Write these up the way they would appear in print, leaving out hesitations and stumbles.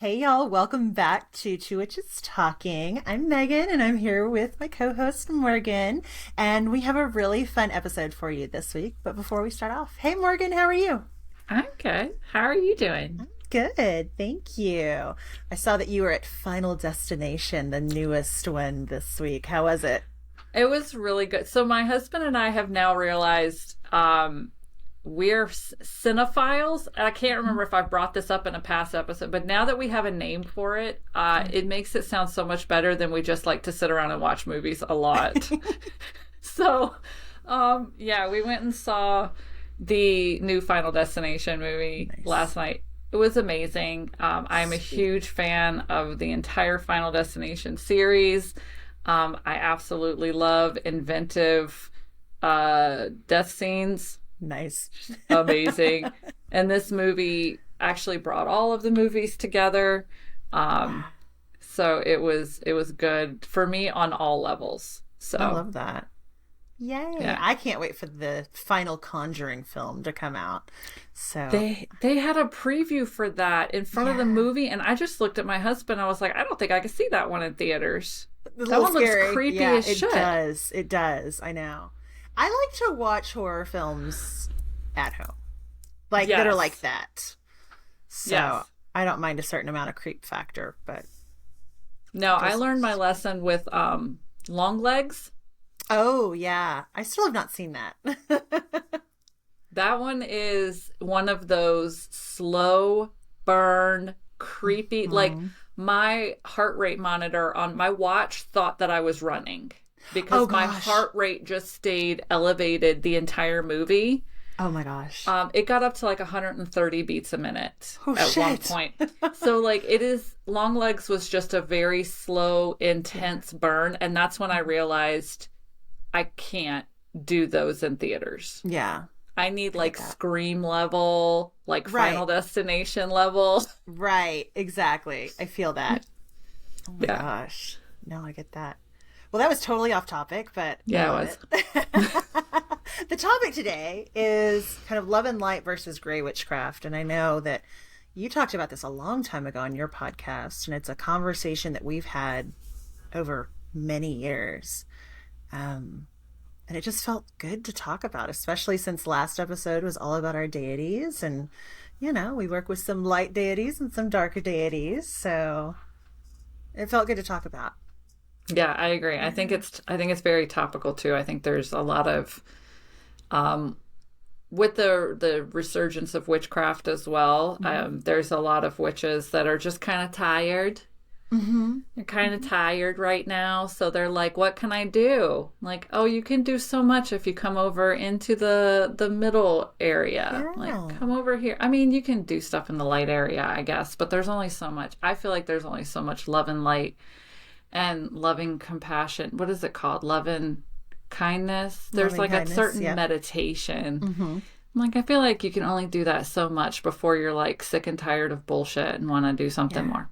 Hey y'all, welcome back to Two Witches Talking. I'm Megan and I'm here with my co-host Morgan, and we have a really fun episode for you this week. But before we start off, hey Morgan, how are you? I'm good. How are you doing? Good, thank you. I saw that you were at Final Destination, the newest one this week. How was it? It was really good. So my husband and I have now realized we're cinephiles. I can't remember if I brought this up in a past episode, but now that we have a name for it, it makes it sound so much better than we just like to sit around and watch movies a lot. So, yeah, we went and saw the new Final Destination movie last night. It was amazing. I'm a huge fan of the entire Final Destination series. I absolutely love inventive death scenes. Nice. Amazing. And this movie actually brought all of the movies together. So it was good for me on all levels. So I love that. Yay. yeah. I can't wait for the final Conjuring film to come out. So They had a preview for that in front of the movie, and I just looked at my husband. I was like, I don't think I could see that one in theaters. a That little one scary. looks creepy Yeah, as it shit. does. It does. I know. I like to watch horror films at home, like that are Yes. like that. So Yes. I don't mind a certain amount of creep factor, but No, I just learned my lesson with Long Legs. oh yeah, I still have not seen that. That one is one of those slow burn, creepy. Like Mhm. my heart rate monitor on my watch thought that I was running Oh because my gosh. heart rate just stayed elevated the entire movie. Oh my gosh. It got up to like 130 beats a minute Oh at one shit. point. So like it is Long Legs was just a very slow, intense burn, and that's when I realized I can't do those in theaters. Yeah. I need I get like that. Scream level, like Right. Final Destination level. Right. Exactly. I feel that. Oh my Yeah. gosh. No, I get that. Well, that was totally off topic, but I Yeah, love it was. it. The topic today is kind of love and light versus gray witchcraft. And I know that you talked about this a long time ago on your podcast, and it's a conversation that we've had over many years. And it just felt good to talk about, especially since last episode was all about our deities. And, we work with some light deities and some darker deities. So it felt good to talk about. Yeah, I agree. I think it's very topical too. I think there's a lot of with the resurgence of witchcraft as well. There's a lot of witches that are just kind of tired. Mm-hmm. They're kind of tired right now, so they're like, "What can I do?" Like, "Oh, you can do so much if you come over into the middle area. Like, Yeah. come over here." I mean, you can do stuff in the light area, I guess, but there's only so much. I feel like there's only so much love and light and loving compassion. What is it called? Love and kindness. There's Loving like a kindness, certain yeah. meditation. Mm-hmm. Like, I feel like you can only do that so much before you're like sick and tired of bullshit and want to do something Yeah. more.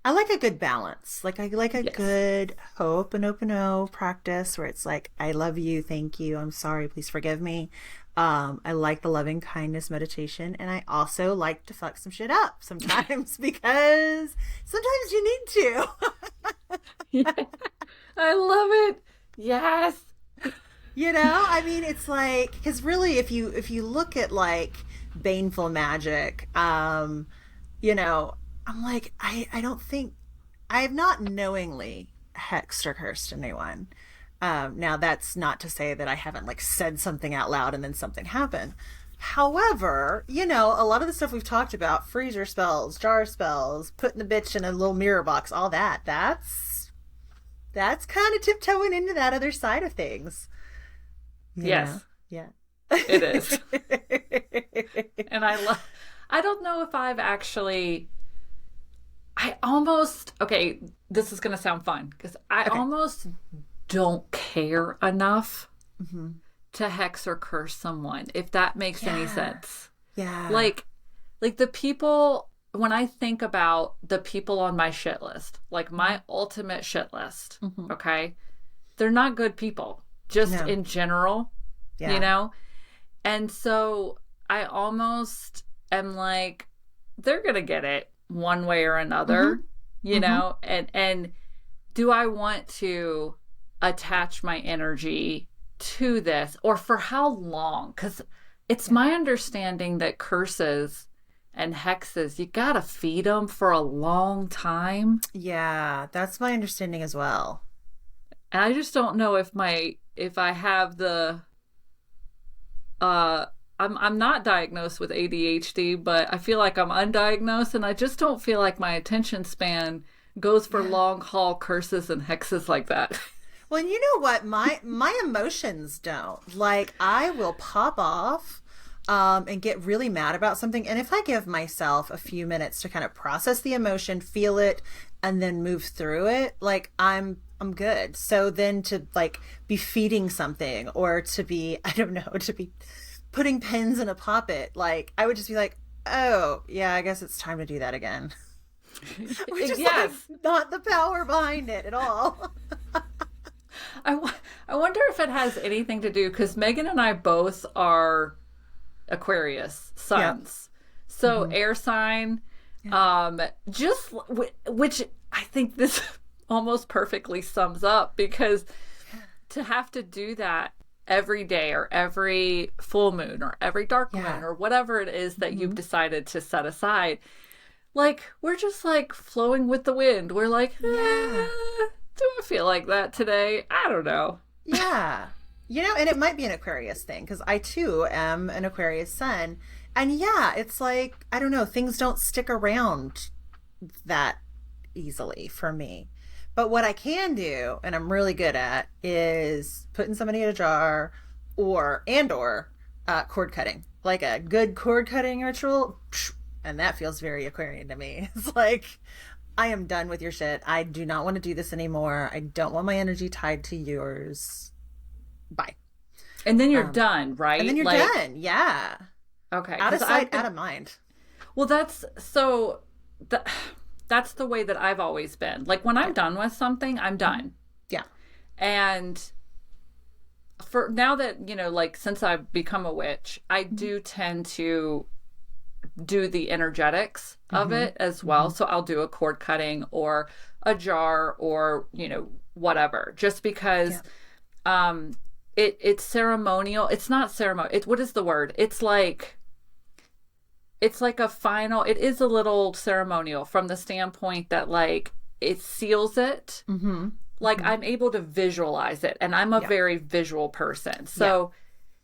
I like a good balance. Like I like a Yes. good Ho'oponopono practice where it's like, I love you, thank you, I'm sorry, please forgive me. I like the loving kindness meditation, and I also like to fuck some shit up sometimes because sometimes you need to. Yeah. I love it. Yes. I mean, it's like, because really, if you look at like baneful magic, I'm like, I don't think I have not knowingly hexed or cursed anyone. Now that's not to say that I haven't like said something out loud and then something happened. However, a lot of the stuff we've talked about, freezer spells, jar spells, putting the bitch in a little mirror box, all that's kind of tiptoeing into that other side of things. Yes, Yeah. it is. And I don't know if I've actually okay, this is going to sound fun because I Okay. almost don't care enough Hmm. to hex or curse someone, if that makes any Yeah. sense. Yeah. Like the people, when I think about the people on my shit list, like my ultimate shit list, Mhm. okay, they're not good people, just No. in general, Yeah. you know? And so I almost am like, they're going to get it one way or another, you know, and do I want to attach my energy to this, or for how long? Because it's my understanding that curses and hexes, you gotta feed them for a long time. Yeah, that's my understanding as well. And I just don't know if I have the I'm not diagnosed with ADHD, but I feel like I'm undiagnosed, and I just don't feel like my attention span goes for long haul curses and hexes like that. Well, and you know what? My emotions don't. Like, I will pop off and get really mad about something. And if I give myself a few minutes to kind of process the emotion, feel it, and then move through it, like I'm good. So then to like be feeding something, or to be, I don't know, to be putting pins in a poppet, like I would just be like, oh yeah, I guess it's time to do that again. Which is like not the power behind it at all. I wonder if it has anything to do, because Megan and I both are Aquarius suns. So air sign, just which I think this almost perfectly sums up, because to have to do that every day, or every full moon, or every dark moon, or whatever it is that you've decided to set aside, like we're just like flowing with the wind. We're like, do I feel like that today? I don't know. Yeah. You know, and it might be an Aquarius thing, because I too am an Aquarius sun. And yeah, it's like, I don't know, things don't stick around that easily for me. But what I can do, and I'm really good at, is putting somebody in a jar, or cord cutting. Like a good cord cutting ritual. And that feels very Aquarian to me. It's like, I am done with your shit. I do not want to do this anymore. I don't want my energy tied to yours. Bye. And then you're done, right? And then you're done. Yeah. Okay. Out of sight, out of mind. Well, that's the way that I've always been. Like when I'm done with something, I'm done. Yeah. And for now that, you know, like since I've become a witch, I do tend to do the energetics of it as well. So I'll do a cord cutting, or a jar, or, you know, whatever, just because it's ceremonial. It's not ceremonial. What is the word? It's like a final, it is a little ceremonial from the standpoint that like it seals it. Like I'm able to visualize it, and I'm a very visual person. So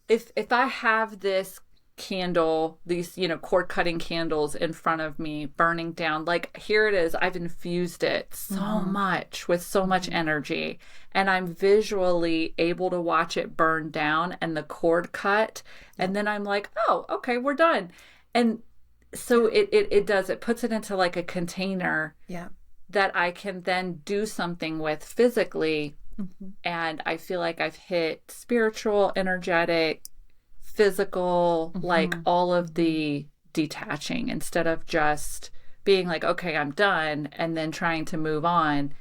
if I have this candle, these, you know, cord cutting candles in front of me burning down, like here it is, I've infused it so much with so much energy, and I'm visually able to watch it burn down and the cord cut, and then I'm like, oh, okay, we're done. And so it puts it into like a container that I can then do something with physically, and I feel like I've hit spiritual, energetic, physical, like all of the detaching, instead of just being like, okay, I'm done, and then trying to move on.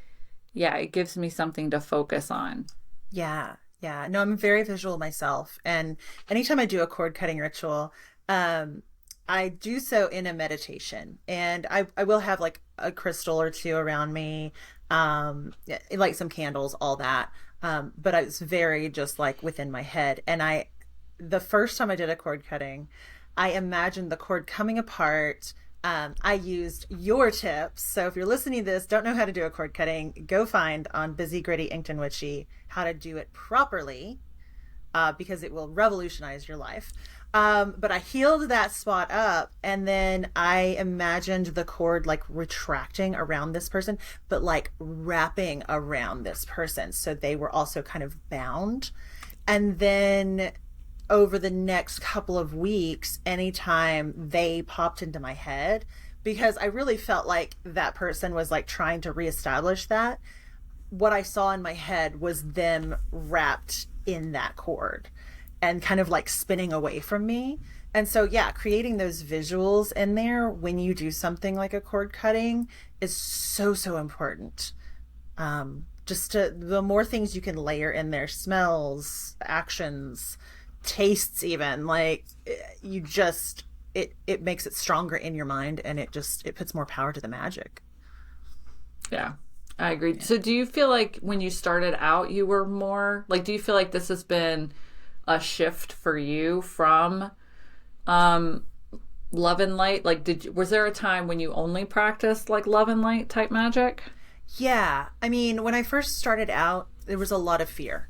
Yeah, it gives me something to focus on. Yeah. No, I'm very visual myself. And anytime I do a cord cutting ritual, I do so in a meditation. And I will have like a crystal or two around me, like some candles, all that. But it's very just like within my head. And the first time I did a cord cutting, I imagined the cord coming apart. I used your tips. So if you're listening to this, don't know how to do a cord cutting, go find on Busy, Gritty, Inked and Witchy how to do it properly, because it will revolutionize your life. But I healed that spot up, and then I imagined the cord like retracting around this person, but like wrapping around this person. So they were also kind of bound. And then over the next couple of weeks, anytime they popped into my head, because I really felt like that person was like trying to reestablish that, what I saw in my head was them wrapped in that cord and kind of like spinning away from me. And so, yeah, creating those visuals in there when you do something like a cord cutting is so, so important. The more things you can layer in there, smells, actions, tastes, even, like it makes it stronger in your mind, and it puts more power to the magic. Yeah, I agree. Yeah. So do you feel like when you started out, you were more like, do you feel like this has been a shift for you from love and light? Like, was there a time when you only practiced like love and light type magic? Yeah. I mean, when I first started out, there was a lot of fear.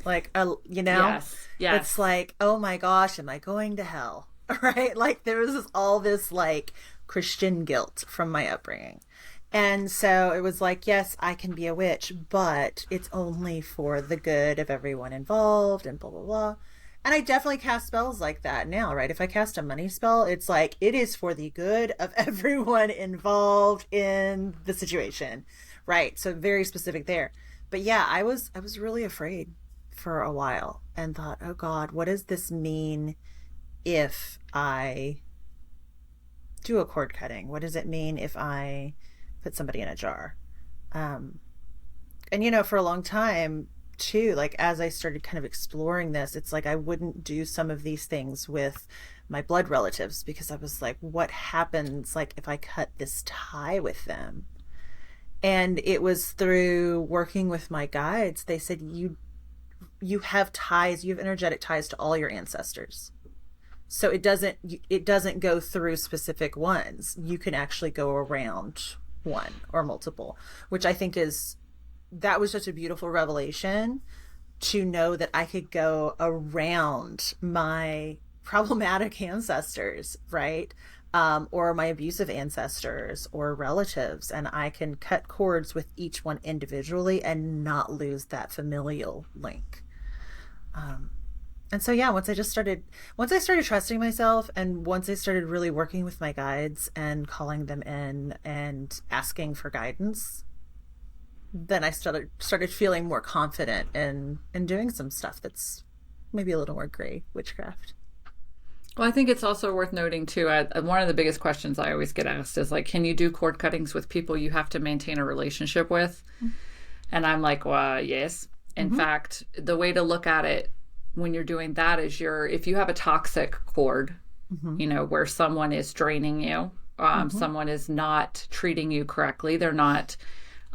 Like, Yes. It's like, oh my gosh, am I going to hell? Right? Like, there was all this like Christian guilt from my upbringing. And so it was like, yes, I can be a witch, but it's only for the good of everyone involved and blah, blah, blah. And I definitely cast spells like that now, right? If I cast a money spell, it's like, it is for the good of everyone involved in the situation, right? So very specific there. But yeah, I was really afraid for a while and thought, oh God, what does this mean if I do a cord cutting? What does it mean if I put somebody in a jar? And for a long time too, like as I started kind of exploring this, it's like I wouldn't do some of these things with my blood relatives because I was like, what happens like if I cut this tie with them? And it was through working with my guides, they said, you have ties, you have energetic ties to all your ancestors. So it doesn't go through specific ones. You can actually go around one or multiple, which I think that was such a beautiful revelation to know that I could go around my problematic ancestors, right? Or my abusive ancestors or relatives, and I can cut cords with each one individually and not lose that familial link. And so, yeah, once I started trusting myself, and once I started really working with my guides and calling them in and asking for guidance, then I started feeling more confident in doing some stuff that's maybe a little more gray witchcraft. Well, I think it's also worth noting too, one of the biggest questions I always get asked is like, can you do cord cuttings with people you have to maintain a relationship with? Mm-hmm. And I'm like, well, yes. In mm-hmm. fact, the way to look at it when you're doing that is if you have a toxic cord, mm-hmm. Where someone is draining you, mm-hmm. someone is not treating you correctly, they're not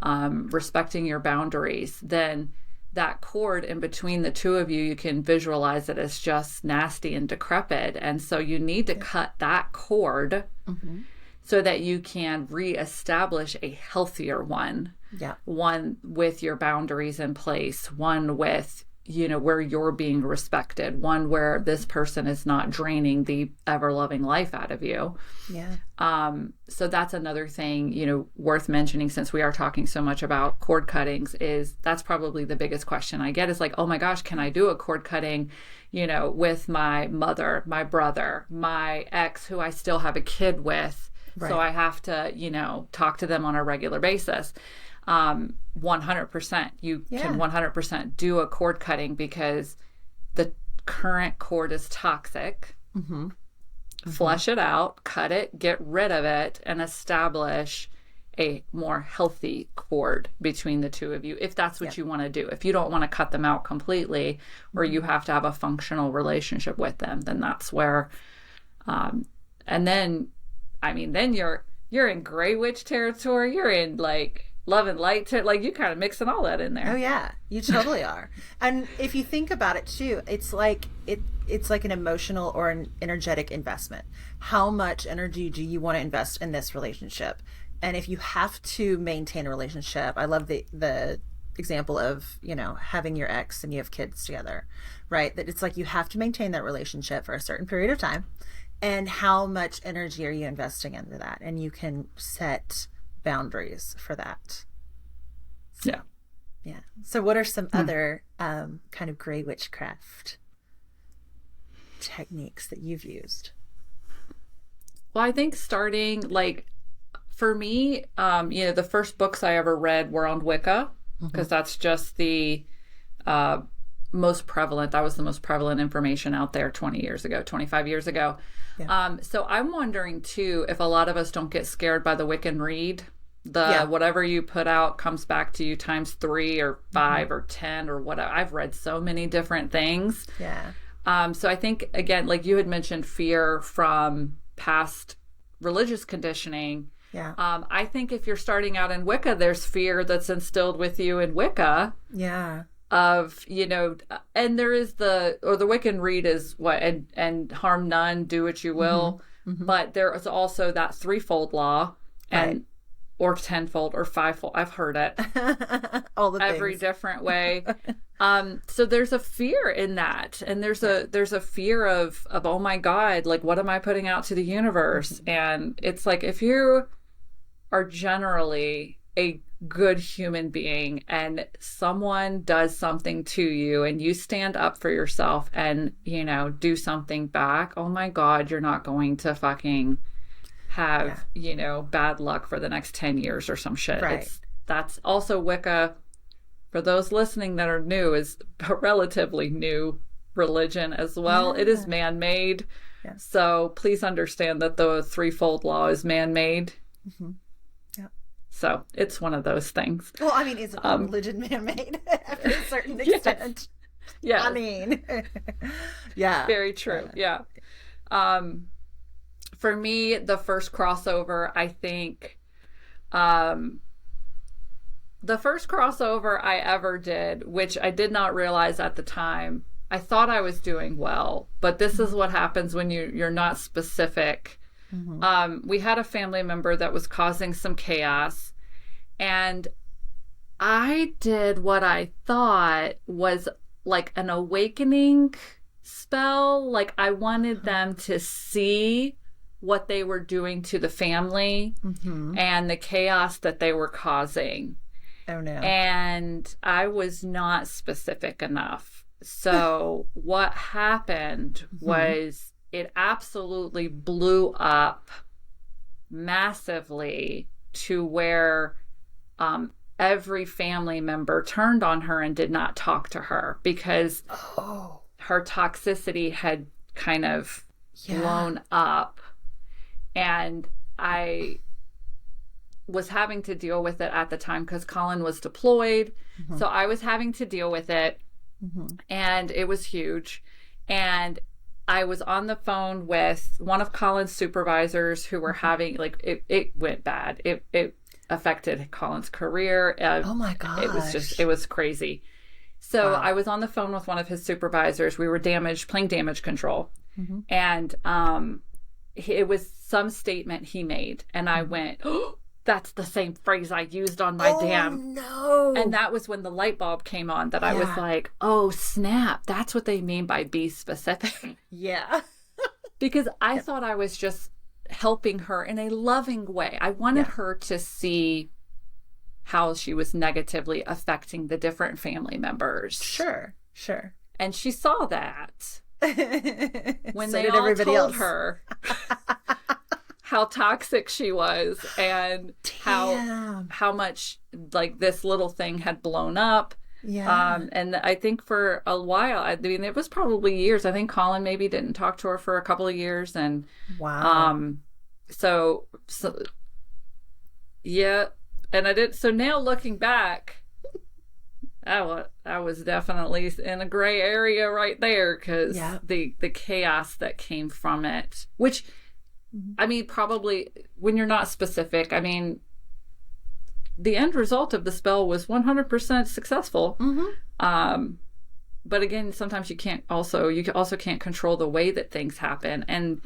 respecting your boundaries, then that cord in between the two of you, you can visualize it as just nasty and decrepit. And so you need to cut that cord mm-hmm. so that you can reestablish a healthier one. Yeah. One with your boundaries in place, one with, where you're being respected, one where this person is not draining the ever-loving life out of you. Yeah. So that's another thing, worth mentioning, since we are talking so much about cord cuttings, is that's probably the biggest question I get is like, oh my gosh, can I do a cord cutting, with my mother, my brother, my ex who I still have a kid with? Right. So I have to, talk to them on a regular basis. 100%. You can 100% do a cord cutting because the current cord is toxic. Mm-hmm. Mm-hmm. Flush it out, cut it, get rid of it, and establish a more healthy cord between the two of you, if that's what you want to do. If you don't want to cut them out completely, or you have to have a functional relationship with them, then that's where, and then, then you're in Grey Witch territory. You're in like love and light, like you kind of mixing all that in there. Oh yeah, you totally are. And if you think about it too, it's like an emotional or an energetic investment. How much energy do you want to invest in this relationship? And if you have to maintain a relationship, I love the example of, having your ex and you have kids together, right? That it's like you have to maintain that relationship for a certain period of time. And how much energy are you investing into that? And you can set boundaries for that. Yeah. Yeah. So what are some other kind of gray witchcraft techniques that you've used? Well, I think starting, like, for me, the first books I ever read were on Wicca, because mm-hmm. that's just the most prevalent. That was the most prevalent information out there 20 years ago, 25 years ago. Yeah. So I'm wondering too, if a lot of us don't get scared by the Wiccan read, whatever you put out comes back to you times 3 or 5 mm-hmm. or 10 or whatever. I've read so many different things. Yeah. So I think, again, like you had mentioned, fear from past religious conditioning. Yeah. I think if you're starting out in Wicca, there's fear that's instilled with you in Wicca. Yeah. Of, and there is the Wiccan Rede is what, and harm none, do what you will. But there is also that threefold law, and or tenfold or fivefold. I've heard it. All the every things. different way. So there's a fear in that, and there's a fear of oh my God, like what am I putting out to the universe? And it's like, if you are generally a good human being and someone does something to you and you stand up for yourself and do something back, oh my God, you're not going to fucking have bad luck for the next 10 years or some shit. Right. That's also Wicca, for those listening that are new, is a relatively new religion as well. It is man-made. So please understand that the threefold law is man-made. So it's one of those things. Well, I mean, is religion man-made to a certain extent? Yeah. I mean, yeah. Very true. Yeah. For me, the first crossover, I think, the first crossover I ever did, which I did not realize at the time, I thought I was doing well, but this is what happens when you're not specific. We had a family member that was causing some chaos, and I did what I thought was like an awakening spell. Like, I wanted them to see what they were doing to the family and the chaos that they were causing. Oh no. And I was not specific enough. So what happened was, it absolutely blew up massively to where every family member turned on her and did not talk to her because her toxicity had kind of blown up. And I was having to deal with it at the time because Colin was deployed. So I was having to deal with it. And it was huge. And I was on the phone with one of Colin's supervisors who were having, like, it went bad. It affected Colin's career. Oh my God. It was crazy. So I was on the phone with one of his supervisors. We were playing damage control. And it was some statement he made. And I went, oh, that's the same phrase I used on my damn. No. And that was when the light bulb came on, that I was like, oh, snap. That's what they mean by be specific. Yeah. Because I thought I was just helping her in a loving way. I wanted her to see how she was negatively affecting the different family members. Sure. And she saw that when So they did all everybody told else. her how toxic she was and how much, like, this little thing had blown up. And I think for a while, I mean, it was probably years. I think Colin maybe didn't talk to her for a couple of years. And so yeah. And I did. So now looking back, I was definitely in a gray area right there, because the chaos that came from it, which, I mean, probably when you're not specific, I mean, the end result of the spell was 100% successful. But again, sometimes you also can't control the way that things happen. And,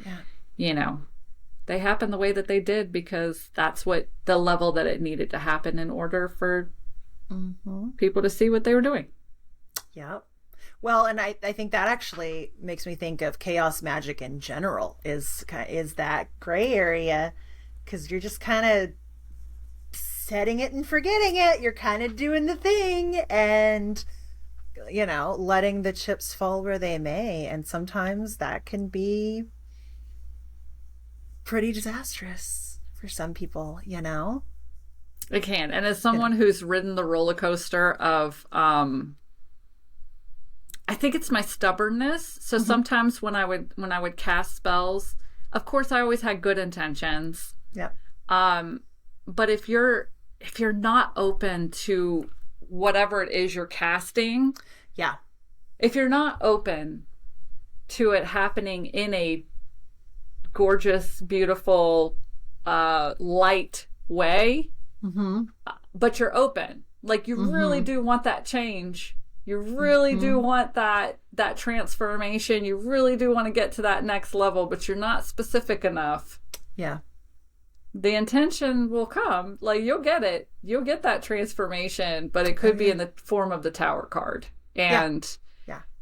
they happen the way that they did because that's what the level that it needed to happen in order for people to see what they were doing. Yep. Well, and I think that actually makes me think of chaos magic in general is that gray area, because you're just kind of setting it and forgetting it. You're kind of doing the thing and, letting the chips fall where they may. And sometimes that can be pretty disastrous for some people, It can. And as someone who's ridden the roller coaster of, I think it's my stubbornness. So sometimes when I would cast spells, of course I always had good intentions. Yep. But if you're not open to whatever it is you're casting, if you're not open to it happening in a gorgeous, beautiful, light way, but you're open. Like, you really do want that change. You really do want that transformation. You really do want to get to that next level, but you're not specific enough. Yeah. The intention will come. Like, you'll get it. You'll get that transformation, but it could be in the form of the Tower card. And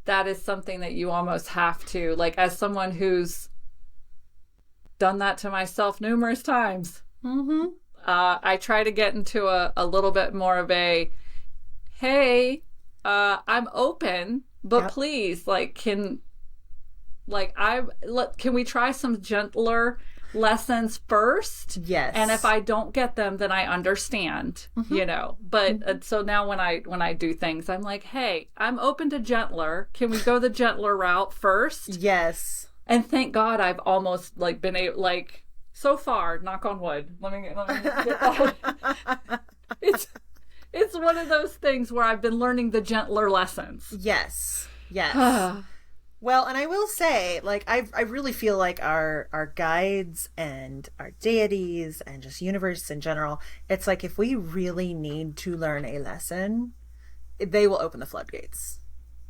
that is something that you almost have to, like, as someone who's done that to myself numerous times, I try to get into a little bit more of a, hey, I'm open, but please, like, can we try some gentler lessons first? Yes. And if I don't get them, then I understand, you know. But so now when I do things, I'm like, hey, I'm open to gentler. Can we go the gentler route first? Yes. And thank God I've almost, like, been able, like, so far, knock on wood. Let me get that. It's one of those things where I've been learning the gentler lessons. Yes. Yes. Well, and I will say, like, I really feel like our guides and our deities and just universe in general, it's like, if we really need to learn a lesson, they will open the floodgates,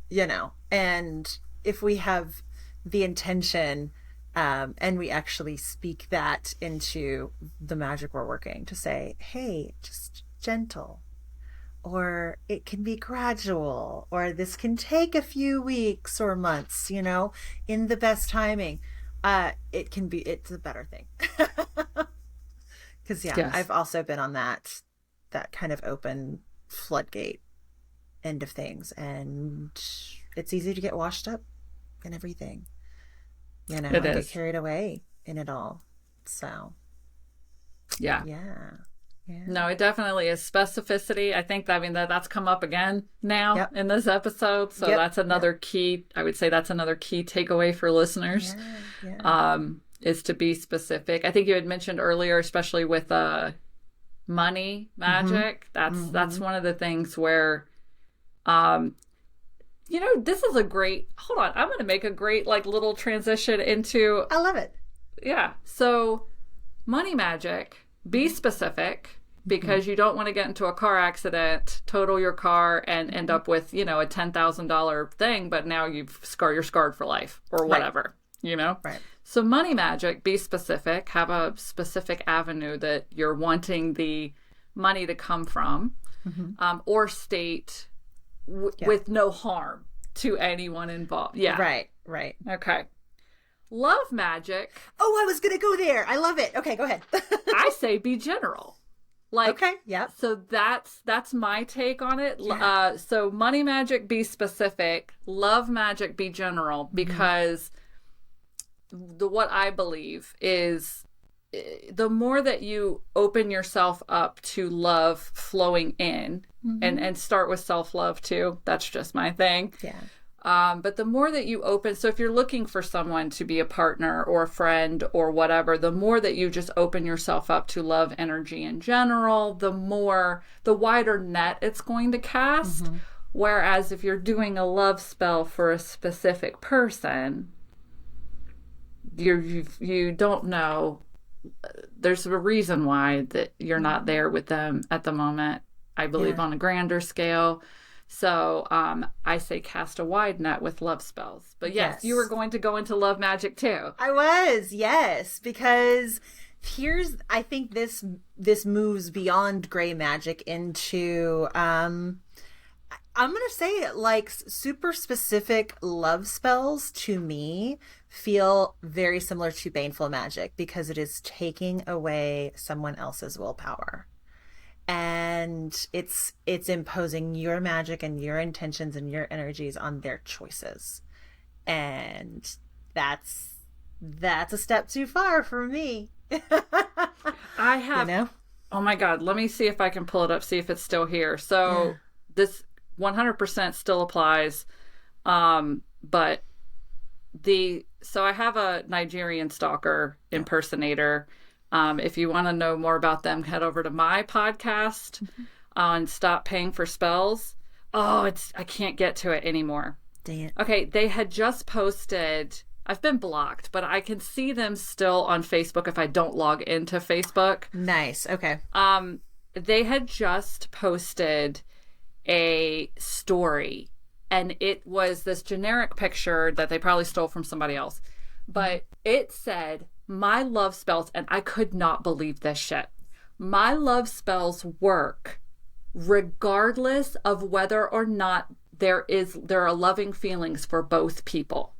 you know. And if we have the intention, and we actually speak that into the magic we're working, to say, hey, just gentle, or it can be gradual, or this can take a few weeks or months, you know, in the best timing, it's a better thing. Because I've also been on that kind of open floodgate end of things, and it's easy to get washed up in everything, you know, and get carried away in it all. So yeah. No, it definitely is specificity. I think, that's come up again now in this episode. So that's another key. I would say that's another key takeaway for listeners, is to be specific. I think you had mentioned earlier, especially with money magic. That's one of the things where, you know, this is a great, hold on, I'm going to make a great, like, little transition into. I love it. Yeah. So money magic. Be specific, because you don't want to get into a car accident, total your car, and end up with, you know, a $10,000 thing, but now you're scarred for life or whatever, you know? Right. So money magic, be specific, have a specific avenue that you're wanting the money to come from, or state with no harm to anyone involved. Yeah. Right. Okay. Love magic. Oh, I was going to go there. I love it. Okay, go ahead. I say be general. Like, okay, yeah. So that's my take on it. Yeah. So money magic, be specific. Love magic, be general. Because what I believe is, the more that you open yourself up to love flowing in, and start with self-love too. That's just my thing. Yeah. But the more that you open, so if you're looking for someone to be a partner or a friend or whatever, the more that you just open yourself up to love energy in general, the wider net it's going to cast. Whereas if you're doing a love spell for a specific person, you don't know. There's a reason why that you're not there with them at the moment, I believe, on a grander scale. So I say cast a wide net with love spells. But yes, you were going to go into love magic too. I was, yes, because I think this moves beyond gray magic into, I'm going to say it, like, super specific love spells to me feel very similar to baneful magic, because it is taking away someone else's willpower. And it's imposing your magic and your intentions and your energies on their choices. And that's a step too far for me. I have, you know? Oh my God, let me see if I can pull it up, see if it's still here. So this 100% still applies. But so I have a Nigerian stalker impersonator. If you want to know more about them, head over to my podcast on Stop Paying for Spells. Oh, I can't get to it anymore. Dang it. Okay, they had just posted I've been blocked, but I can see them still on Facebook if I don't log into Facebook. Nice. Okay. They had just posted a story, and it was this generic picture that they probably stole from somebody else. But it said, my love spells, and I could not believe this shit. My love spells work regardless of whether or not there are loving feelings for both people.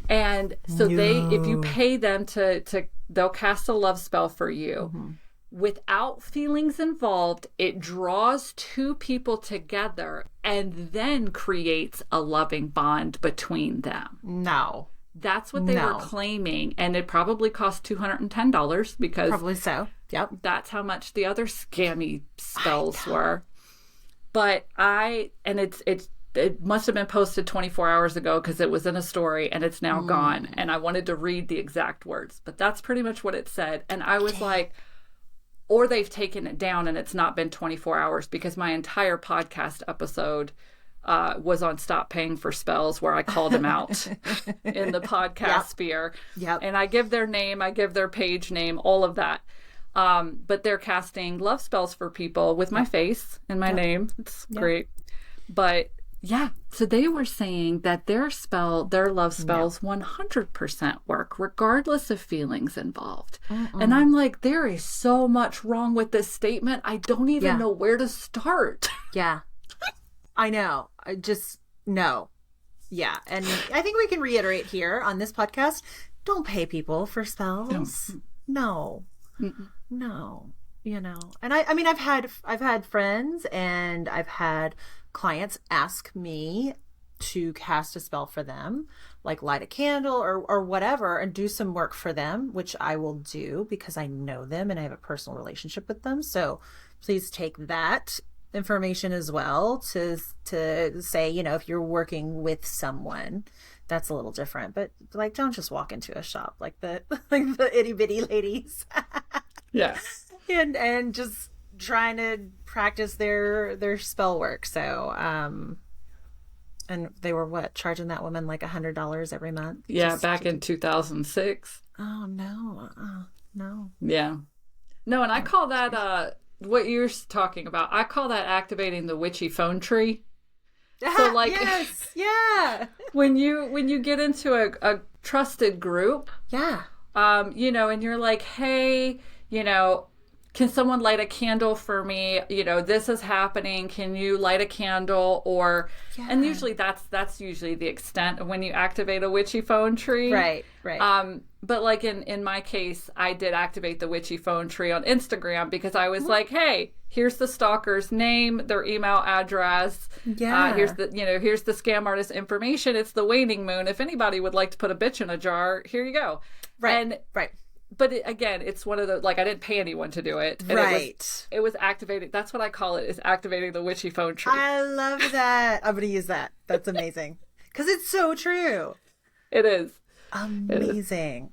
And so if you pay them they'll cast a love spell for you. Mm-hmm. Without feelings involved, it draws two people together and then creates a loving bond between them. No. That's what they were claiming. And it probably cost $210 because... Probably so. Yep. That's how much the other scammy spells were. But it must have been posted 24 hours ago because it was in a story and it's now gone. And I wanted to read the exact words. But that's pretty much what it said. And I was like... Or they've taken it down and it's not been 24 hours because my entire podcast episode was on Stop Paying for Spells, where I called them out in the podcast sphere. Yep. And I give their name, I give their page name, all of that. But they're casting love spells for people with my face and my name. It's great. But yeah, so they were saying that their love spells 100% work regardless of feelings involved. And I'm like, there is so much wrong with this statement. I don't even know where to start. Yeah. I know. I just, no. Yeah. And I think we can reiterate here on this podcast, don't pay people for spells. No. No. You know. And I mean, I've had friends and I've had clients ask me to cast a spell for them, like light a candle or whatever, and do some work for them, which I will do because I know them and I have a personal relationship with them. So please take that information as well to say, you know, if you're working with someone, that's a little different. But like, don't just walk into a shop like the itty bitty ladies. Yes. And just trying to practice their spell work. So and they were charging that woman like $100 every month. Yeah, back in 2006. Oh no. No. Yeah. No, and I call that what you're talking about. I call that activating the witchy phone tree. So like, yes, yeah. when you get into a trusted group, you know, and you're like, hey, you know, can someone light a candle for me? You know, this is happening. Can you light a candle? Or, and usually that's usually the extent of when you activate a witchy phone tree. Right. But like in my case, I did activate the witchy phone tree on Instagram because I was like, hey, here's the stalker's name, their email address. Yeah. Here's the scam artist information. It's the waning moon. If anybody would like to put a bitch in a jar, here you go. Right. But again, it's one of the, like, I didn't pay anyone to do it. And it was activating. That's what I call it, is activating the witchy phone tree. I love that. I'm going to use that. That's amazing. Because it's so true. It is. Amazing.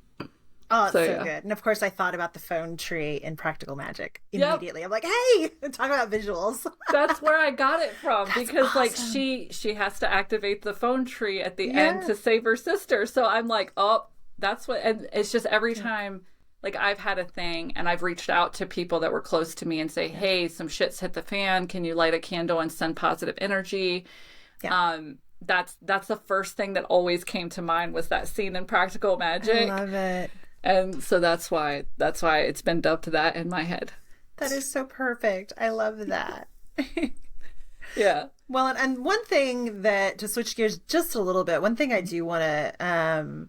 Oh, it's so good. And of course, I thought about the phone tree in Practical Magic immediately. I'm like, hey, talk about visuals. That's where I got it from. That's because awesome. like she has to activate the phone tree at the end to save her sister. So I'm like, oh, that's what, and it's just every time, like, I've had a thing and I've reached out to people that were close to me and say, hey, some shit's hit the fan. Can you light a candle and send positive energy? Yeah. That's the first thing that always came to mind was that scene in Practical Magic. I love it. And so that's why it's been dubbed that in my head. That is so perfect. I love that. Yeah. Well, and one thing that, to switch gears just a little bit, one thing I do want to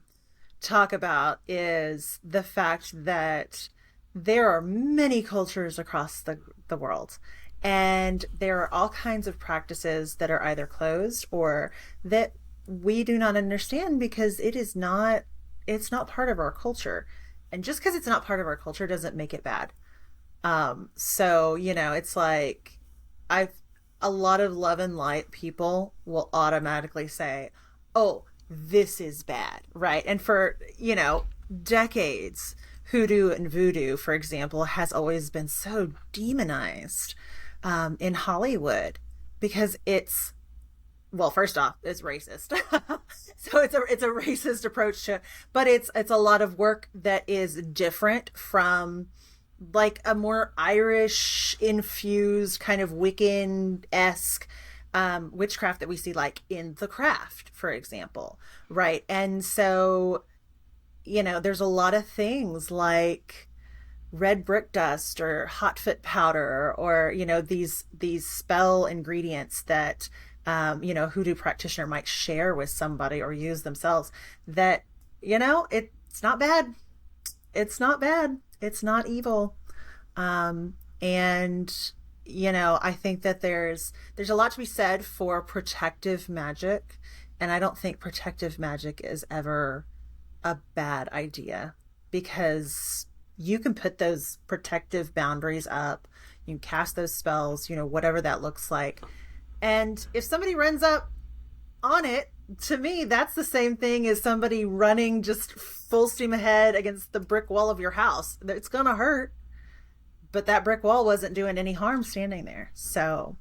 talk about is the fact that there are many cultures across the world, and there are all kinds of practices that are either closed or that we do not understand because it's not part of our culture. And just because it's not part of our culture doesn't make it bad. So, you know, it's like a lot of love and light people will automatically say, oh, this is bad, right? And for, you know, decades, hoodoo and voodoo, for example, has always been so demonized in Hollywood because it's well, first off, it's racist. So it's a racist approach to, but it's a lot of work that is different from like a more Irish infused kind of Wiccan-esque witchcraft that we see like in The Craft, for example, right? And so, there's a lot of things like red brick dust or hot foot powder, or these spell ingredients that hoodoo practitioner might share with somebody or use themselves, that it's not bad, it's not evil. And I think that there's a lot to be said for protective magic, and I don't think protective magic is ever a bad idea, because you can put those protective boundaries up, you can cast those spells, whatever that looks like. And if somebody runs up on it, to me, that's the same thing as somebody running just full steam ahead against the brick wall of your house. It's going to hurt, but that brick wall wasn't doing any harm standing there. So,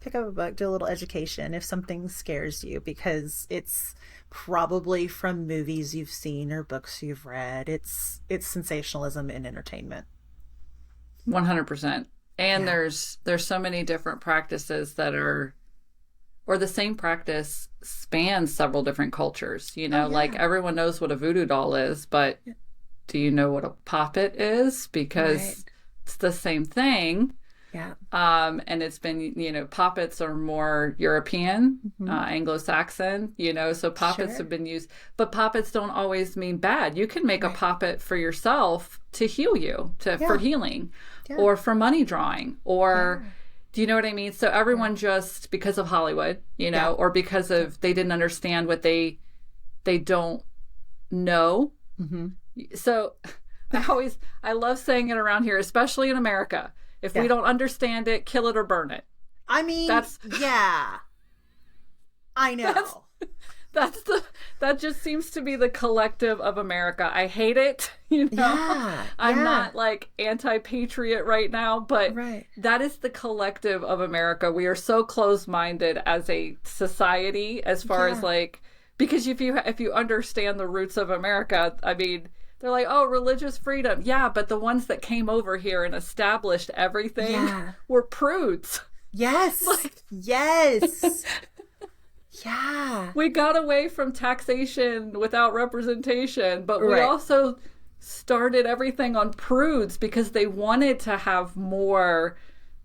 pick up a book, do a little education if something scares you, because it's probably from movies you've seen or books you've read. It's sensationalism in entertainment. 100%. And there's so many different practices that are, or the same practice spans several different cultures. Like everyone knows what a voodoo doll is, but do you know what a poppet is? Because it's the same thing. Yeah. And it's been, poppets are more European, Anglo-Saxon, so poppets have been used, but poppets don't always mean bad. You can make a poppet for yourself to heal you, for healing, or for money drawing, or do you know what I mean? So everyone just, because of Hollywood, or because of, they didn't understand what they don't know. Mm-hmm. So I love saying it around here, especially in America. If we don't understand it, kill it or burn it. I mean, I know. That just seems to be the collective of America. I hate it. I'm not like anti-patriot right now, but that is the collective of America. We are so close-minded as a society, as far as like, because if you understand the roots of America, I mean, they're like, oh, religious freedom. Yeah, but the ones that came over here and established everything were prudes. Yes. Yes. Yeah. We got away from taxation without representation, but we also started everything on prudes because they wanted to have more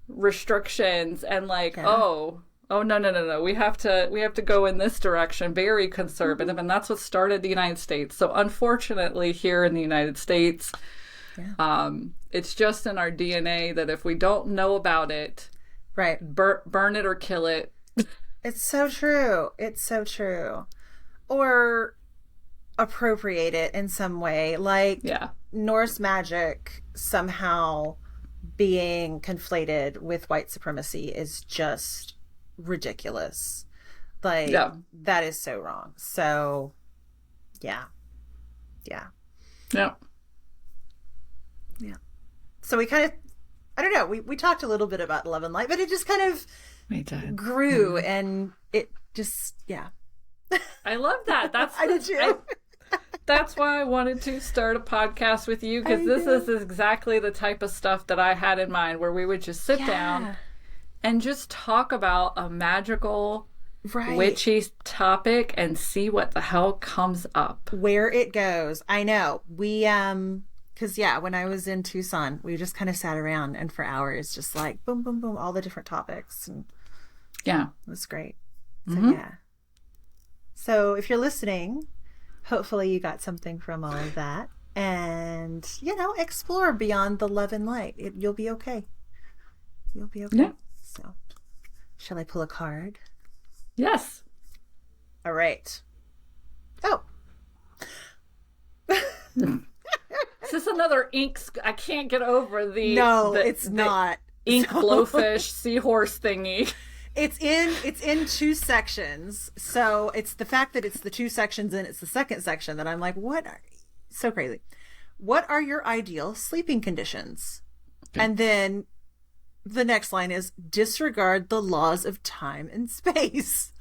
restrictions and like, oh, no. We have to go in this direction, very conservative. And that's what started the United States. So unfortunately here in the United States, it's just in our DNA that if we don't know about it, burn it or kill it. It's so true. It's so true. Or appropriate it in some way. Like Norse magic somehow being conflated with white supremacy is just ridiculous. Like that is so wrong. So yeah. So we kind of, I don't know, we talked a little bit about love and light, but it just kind of grew and it just I love that. I did too. That's why I wanted to start a podcast with you, because this is exactly the type of stuff that I had in mind, where we would just sit down and just talk about a magical, witchy topic and see what the hell comes up. Where it goes. I know. We, because when I was in Tucson, we just kind of sat around and for hours, just like boom, boom, boom, all the different topics. And it was great. So So if you're listening, hopefully you got something from all of that. And, explore beyond the love and light. You'll be okay. You'll be okay. Yeah. So, shall I pull a card? Yes. All right. Oh. Is this another ink? I can't get over the... No, it's not. Ink blowfish seahorse thingy. It's in two sections. So it's the fact that it's the two sections and it's the second section that I'm like, so crazy. What are your ideal sleeping conditions? Okay. And then the next line is disregard the laws of time and space.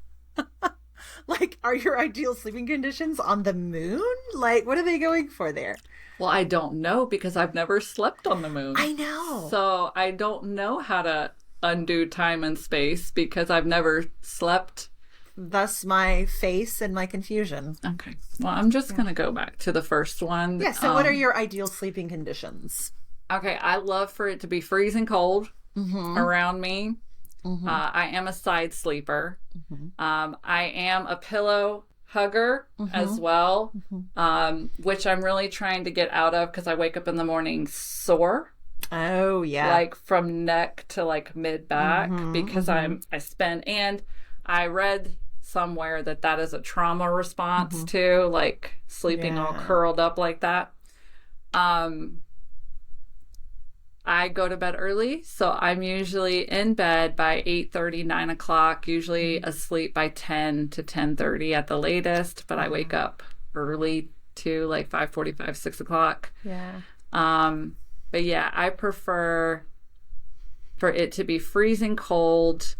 Like, are your ideal sleeping conditions on the moon? Like, what are they going for there? Well, I don't know because I've never slept on the moon. I know. So I don't know how to undo time and space because I've never slept. Thus my face and my confusion. Okay. Well, I'm just going to go back to the first one. Yeah, so what are your ideal sleeping conditions? Okay, I love for it to be freezing cold around me. I am a side sleeper. I am a pillow hugger as well, which I'm really trying to get out of because I wake up in the morning sore. Oh, yeah. Like from neck to like mid back because I spend, and I read somewhere that is a trauma response too, like sleeping all curled up like that. I go to bed early, so I'm usually in bed by 8:30, 9 o'clock, usually asleep by 10 to 10:30 at the latest, but I wake up early too, like 5:45, 6 o'clock. Yeah. But yeah, I prefer for it to be freezing cold.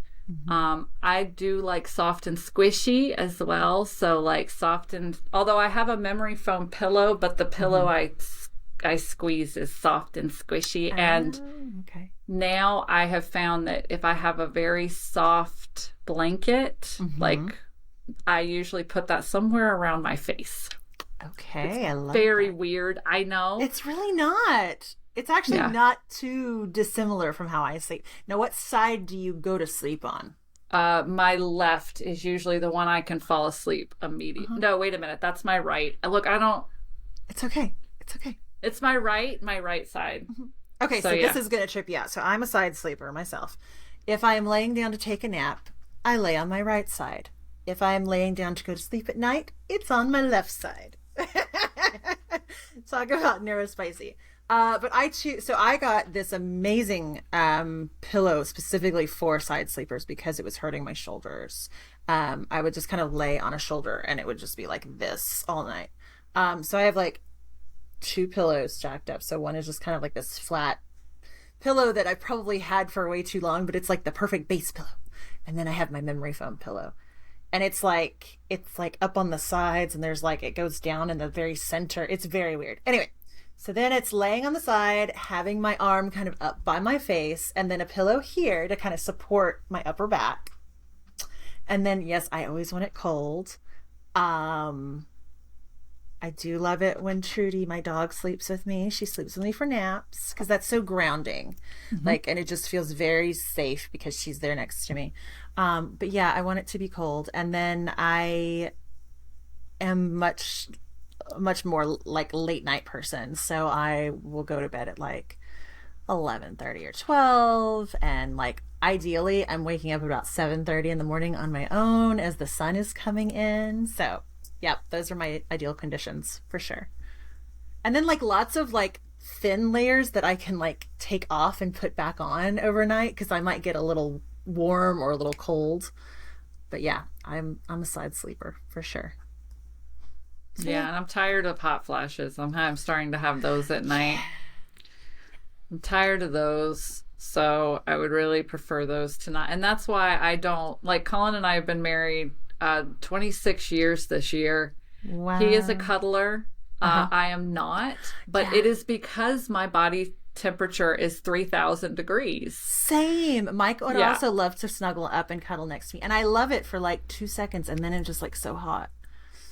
I do like soft and squishy as well. So like soft and, although I have a memory foam pillow, but the pillow I squeeze is soft and squishy. And now I have found that if I have a very soft blanket, like I usually put that somewhere around my face. Okay, I love very that. weird. I know. It's really not. It's actually not too dissimilar from how I sleep. Now, what side do you go to sleep on? My left is usually the one I can fall asleep immediately. No, wait a minute. That's my right. Look, I don't. It's okay. It's okay. It's my right side. Okay, so this is going to trip you out. So I'm a side sleeper myself. If I am laying down to take a nap, I lay on my right side. If I am laying down to go to sleep at night, it's on my left side. Talk about neurospicy. But I got this amazing pillow specifically for side sleepers because it was hurting my shoulders. I would just kind of lay on a shoulder and it would just be like this all night. So I have like 2 pillows stacked up. So one is just kind of like this flat pillow that I probably had for way too long, but it's like the perfect base pillow. And then I have my memory foam pillow. And it's like up on the sides and there's like, it goes down in the very center. It's very weird. Anyway. So then it's laying on the side, having my arm kind of up by my face, and then a pillow here to kind of support my upper back. And then, yes, I always want it cold. I do love it when Trudy, my dog, sleeps with me. She sleeps with me for naps because that's so grounding. Like, and it just feels very safe because she's there next to me. But yeah, I want it to be cold. And then I am much more like late night person, so I will go to bed at like 11:30 or 12, and like ideally I'm waking up about 7:30 in the morning on my own as the sun is coming in. So yeah, those are my ideal conditions for sure. And then like lots of like thin layers that I can like take off and put back on overnight because I might get a little warm or a little cold. But yeah, I'm a side sleeper for sure. Yeah, and I'm tired of hot flashes. I'm starting to have those at night. I'm tired of those, so I would really prefer those to not. And that's why I don't, like, Colin and I have been married 26 years this year. Wow. He is a cuddler. I am not, but it is because my body temperature is 3,000 degrees. Same. Mike would also love to snuggle up and cuddle next to me, and I love it for like 2 seconds, and then it's just like so hot.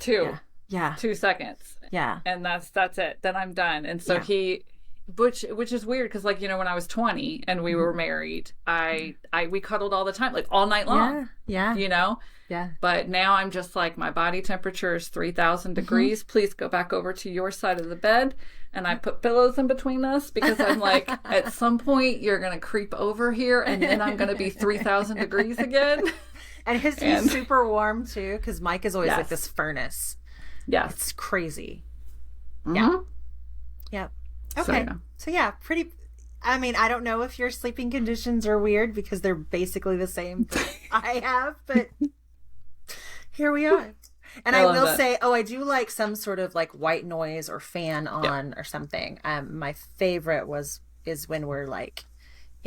2. Yeah. 2 seconds. Yeah. And that's it. Then I'm done. And so he, which is weird because, like, you know, when I was 20 and we were married, we cuddled all the time, like all night long. Yeah. You know? Yeah. But now I'm just like, my body temperature is 3,000 degrees. Please go back over to your side of the bed. And I put pillows in between us because I'm like, at some point you're going to creep over here and then I'm going to be 3,000 degrees again. And he's super warm too because Mike is always like this furnace. Yes. It's crazy. Yeah. Yeah. Okay. So yeah, pretty. I mean, I don't know if your sleeping conditions are weird because they're basically the same that I have, but here we are. And I will say, I do like some sort of like white noise or fan on or something. My favorite is when we're like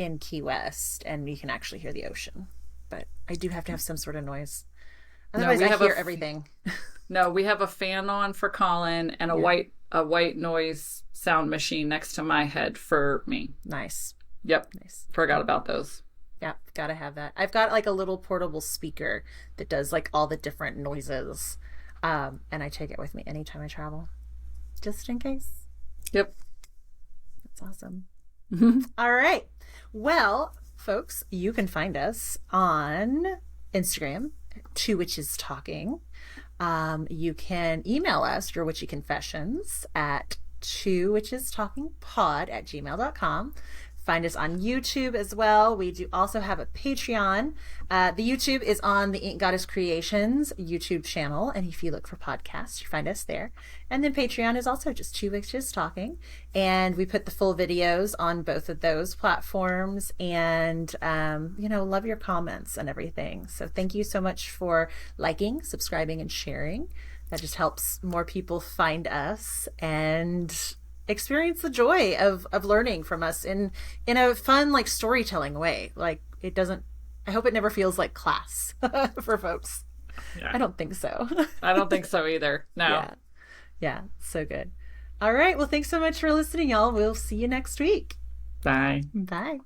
in Key West, and you can actually hear the ocean. But I do have to have some sort of noise. Otherwise, I hear everything. No, we have a fan on for Colin and a white noise sound machine next to my head for me. Nice. Yep. Nice. Forgot about those. Yeah, gotta have that. I've got like a little portable speaker that does like all the different noises. And I take it with me anytime I travel, just in case. Yep. That's awesome. All right. Well, folks, you can find us on Instagram, Two Witches Talking. You can email us your witchy confessions at twowitchestalkingpod@gmail.com. Find us on YouTube as well. We do also have a Patreon. The YouTube is on the Ink Goddess Creations YouTube channel. And if you look for podcasts, you find us there. And then Patreon is also just Two Witches Talking. And we put the full videos on both of those platforms. And, love your comments and everything. So thank you so much for liking, subscribing, and sharing. That just helps more people find us and experience the joy of learning from us in a fun, like, storytelling way. Like, it doesn't, I hope it never feels like class for folks. Yeah. I don't think so. I don't think so either. No. Yeah. So good. All right. Well, thanks so much for listening, y'all. We'll see you next week. Bye. Bye.